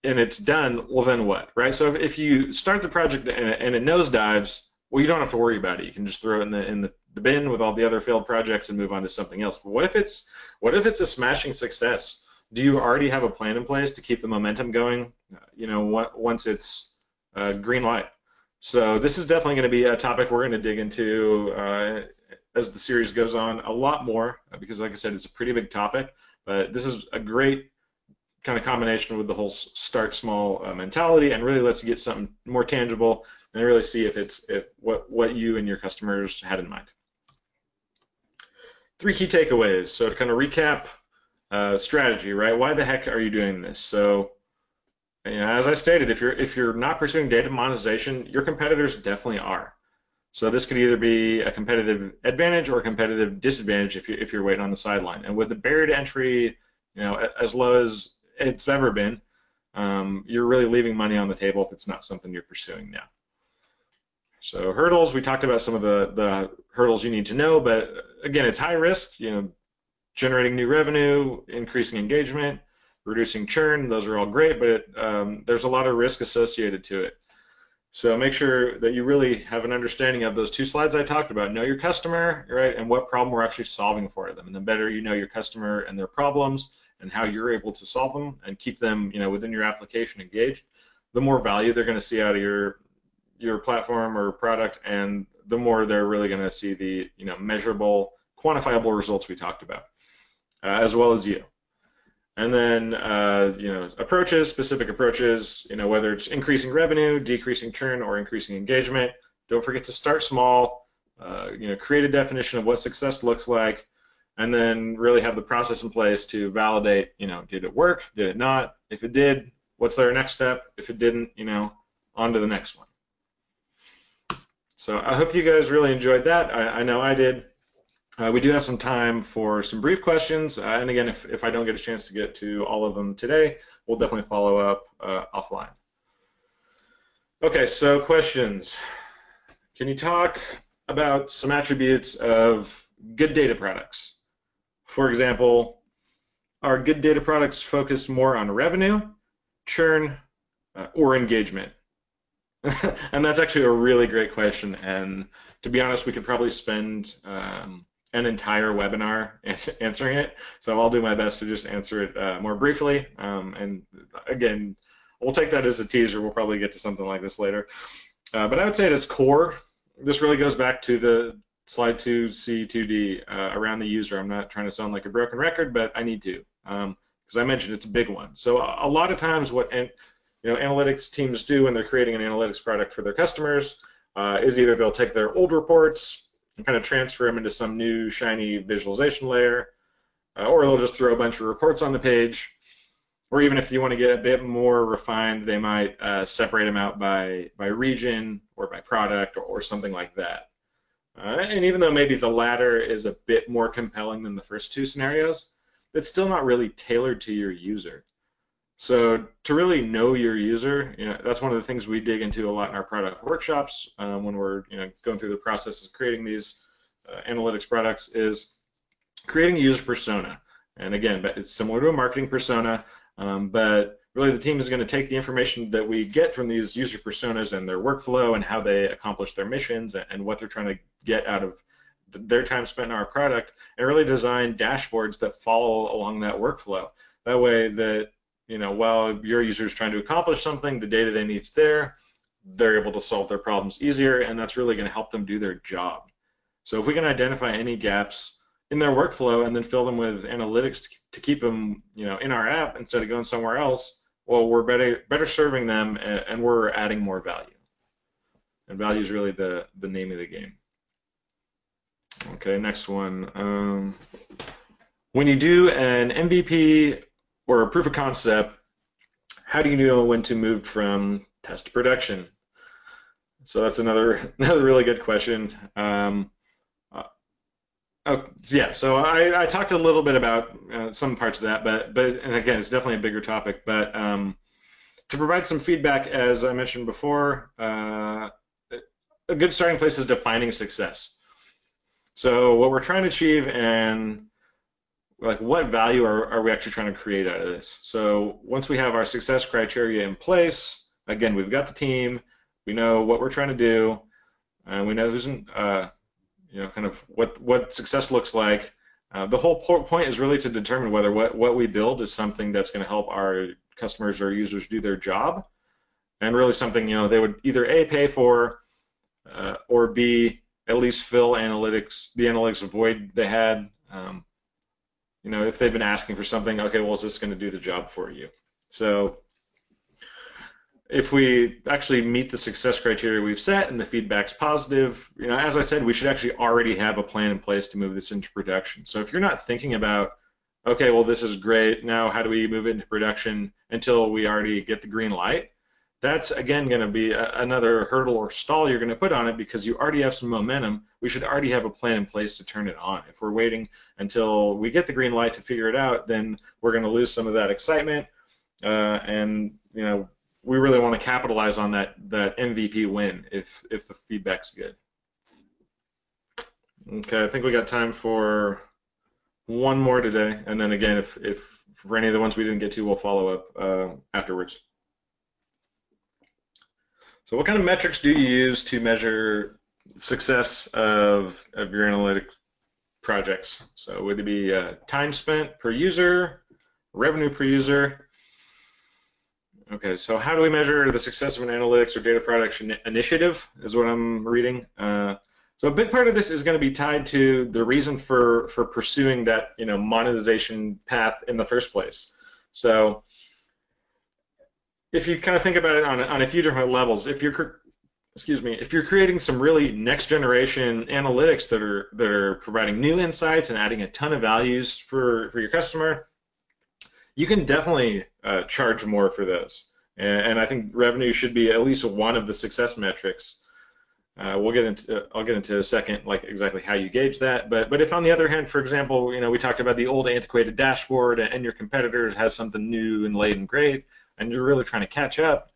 it's done, well, then what, right? So if you start the project and it nosedives, well, you don't have to worry about it. You can just throw it in the bin with all the other failed projects and move on to something else. But what if it's a smashing success? Do you already have a plan in place to keep the momentum going? Once it's green light. So this is definitely going to be a topic we're going to dig into as the series goes on a lot more because, like I said, it's a pretty big topic. But this is a great kind of combination with the whole start small mentality, and really lets you get something more tangible and really see if what you and your customers had in mind. 3 key takeaways. So to kind of recap, strategy, right? Why the heck are you doing this? So, you know, as I stated, if you're not pursuing data monetization, your competitors definitely are. So this could either be a competitive advantage or a competitive disadvantage if you're waiting on the sideline. And with the barrier to entry, you know, as low as it's ever been, you're really leaving money on the table if it's not something you're pursuing now. So hurdles, we talked about some of the hurdles you need to know, but again, it's high risk, you know, generating new revenue, increasing engagement, reducing churn. Those are all great, but there's a lot of risk associated to it. So make sure that you really have an understanding of those 2 slides I talked about. Know your customer, right, and what problem we're actually solving for them. And the better you know your customer and their problems and how you're able to solve them and keep them, you know, within your application engaged, the more value they're going to see out of your platform or product, and the more they're really going to see the, you know, measurable, quantifiable results we talked about, as well as you. And then, you know, approaches, specific approaches, you know, whether it's increasing revenue, decreasing churn, or increasing engagement. Don't forget to start small, you know, create a definition of what success looks like, and then really have the process in place to validate, you know, did it work, did it not? If it did, what's their next step? If it didn't, you know, on to the next one. So I hope you guys really enjoyed that. I know I did. We do have some time for some brief questions, and again, if I don't get a chance to get to all of them today, we'll definitely follow up offline. Okay, so questions. Can you talk about some attributes of good data products? For example, are good data products focused more on revenue, churn, or engagement? And that's actually a really great question, and to be honest, we could probably spend an entire webinar answering it. So I'll do my best to just answer it more briefly. And again, we'll take that as a teaser. We'll probably get to something like this later. But I would say at its core, this really goes back to the slide 2C, 2D around the user. I'm not trying to sound like a broken record, but I need to, because I mentioned it's a big one. So a lot of times what analytics teams do when they're creating an analytics product for their customers is either they'll take their old reports and kind of transfer them into some new shiny visualization layer, or they'll just throw a bunch of reports on the page, or even if you want to get a bit more refined, they might separate them out by region or by product or something like that. And even though maybe the latter is a bit more compelling than the first 2 scenarios, it's still not really tailored to your user. So to really know your user, you know, that's one of the things we dig into a lot in our product workshops when we're, you know, going through the process of creating these analytics products, is creating a user persona. And again, it's similar to a marketing persona, but really the team is going to take the information that we get from these user personas and their workflow and how they accomplish their missions and what they're trying to get out of their time spent in our product, and really design dashboards that follow along that workflow. That way that, you know, while your user is trying to accomplish something, the data they need's there, they're able to solve their problems easier, and that's really going to help them do their job. So if we can identify any gaps in their workflow and then fill them with analytics to keep them, you know, in our app instead of going somewhere else, well, we're better serving them, and we're adding more value. And value is really the name of the game. Okay, next one. When you do an MVP or a proof of concept, how do you know when to move from test to production? So that's another really good question. Yeah, so I talked a little bit about some parts of that, but and again, it's definitely a bigger topic. But to provide some feedback, as I mentioned before, a good starting place is defining success. So what we're trying to achieve, and like what value are we actually trying to create out of this? So once we have our success criteria in place, again, we've got the team, we know what we're trying to do, and we know who's in, you know, kind of what success looks like. The whole point is really to determine whether what we build is something that's going to help our customers or users do their job, and really something they would either A, pay for, or B, at least fill the analytics void they had. If they've been asking for something, okay, well, is this going to do the job for you? So if we actually meet the success criteria we've set and the feedback's positive, as I said, we should actually already have a plan in place to move this into production. So if you're not thinking about, okay, well, this is great, now how do we move it into production until we already get the green light, that's, again, going to be another hurdle or stall you're going to put on it because you already have some momentum. We should already have a plan in place to turn it on. If we're waiting until we get the green light to figure it out, then we're going to lose some of that excitement, and we really want to capitalize on that MVP win if the feedback's good. Okay, I think we got time for one more today, and then again, if for any of the ones we didn't get to, we'll follow up afterwards. So what kind of metrics do you use to measure success of your analytic projects? So would it be time spent per user, revenue per user? Okay, so how do we measure the success of an analytics or data production initiative is what I'm reading. So a big part of this is going to be tied to the reason for pursuing that monetization path in the first place. So if you kind of think about it on a few different levels, if you're creating some really next generation analytics that are providing new insights and adding a ton of values for your customer, you can definitely charge more for those. And I think revenue should be at least one of the success metrics. I'll get into a second, like exactly how you gauge that. But if on the other hand, for example, we talked about the old antiquated dashboard and your competitors has something new and late and great, and you're really trying to catch up,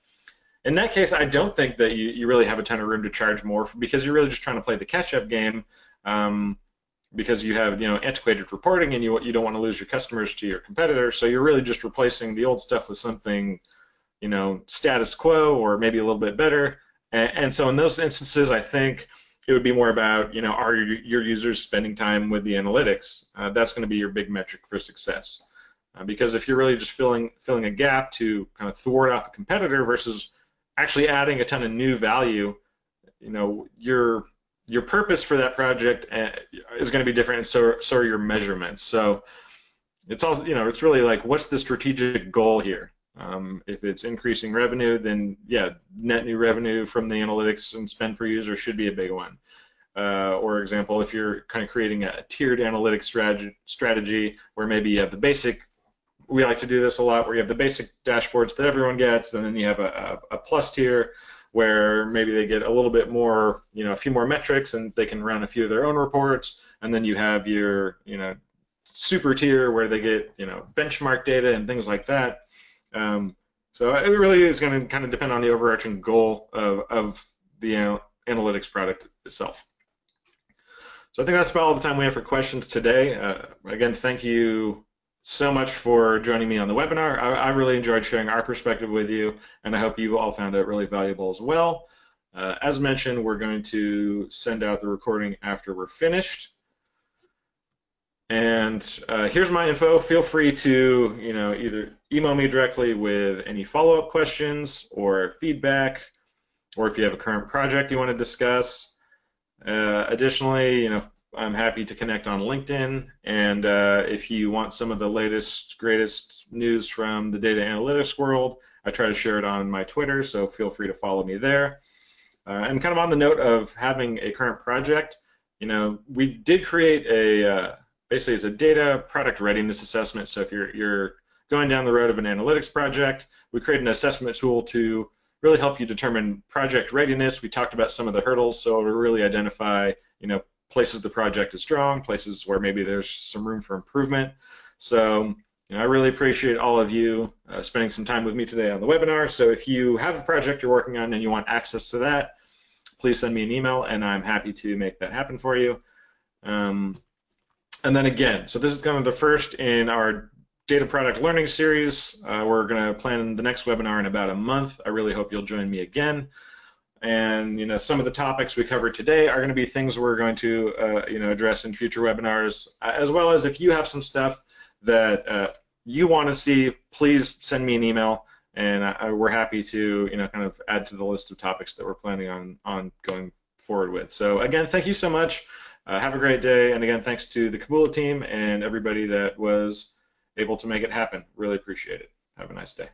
in that case, I don't think that you really have a ton of room to charge more because you're really just trying to play the catch-up game, because you have antiquated reporting and you don't want to lose your customers to your competitor, so you're really just replacing the old stuff with something status quo or maybe a little bit better. And so in those instances, I think it would be more about are your users spending time with the analytics? That's going to be your big metric for success. Because if you're really just filling a gap to kind of thwart off a competitor versus actually adding a ton of new value, your purpose for that project is going to be different, and so are your measurements. So it's also it's really like, what's the strategic goal here? If it's increasing revenue, then yeah, net new revenue from the analytics and spend per user should be a big one. Or example, if you're kind of creating a tiered analytics strategy where maybe you have the basic. We like to do this a lot, where you have the basic dashboards that everyone gets, and then you have a plus tier where maybe they get a little bit more, a few more metrics, and they can run a few of their own reports. And then you have your, super tier where they get, benchmark data and things like that. So it really is going to kind of depend on the overarching goal of the analytics product itself. So I think that's about all the time we have for questions today. Again, thank you so much for joining me on the webinar. I really enjoyed sharing our perspective with you, and I hope you all found it really valuable as well. As mentioned, we're going to send out the recording after we're finished. And here's my info. Feel free to either email me directly with any follow-up questions or feedback, or if you have a current project you want to discuss. Additionally, I'm happy to connect on LinkedIn, and if you want some of the latest, greatest news from the data analytics world, I try to share it on my Twitter, so feel free to follow me there. And kind of on the note of having a current project, we did create basically it's a data product readiness assessment. So if you're going down the road of an analytics project, we created an assessment tool to really help you determine project readiness. We talked about some of the hurdles, so to really identify, places the project is strong, places where maybe there's some room for improvement. So I really appreciate all of you spending some time with me today on the webinar. So if you have a project you're working on and you want access to that, please send me an email, and I'm happy to make that happen for you. And then again, so this is kind of the first in our data product learning series. We're going to plan the next webinar in about a month. I really hope you'll join me again. And some of the topics we covered today are going to be things we're going to address in future webinars, as well as if you have some stuff that you want to see, please send me an email. and we're happy to kind of add to the list of topics that we're planning on going forward with. So again, thank you so much. Have a great day, and again, thanks to the Kabula team and everybody that was able to make it happen. Really appreciate it. Have a nice day.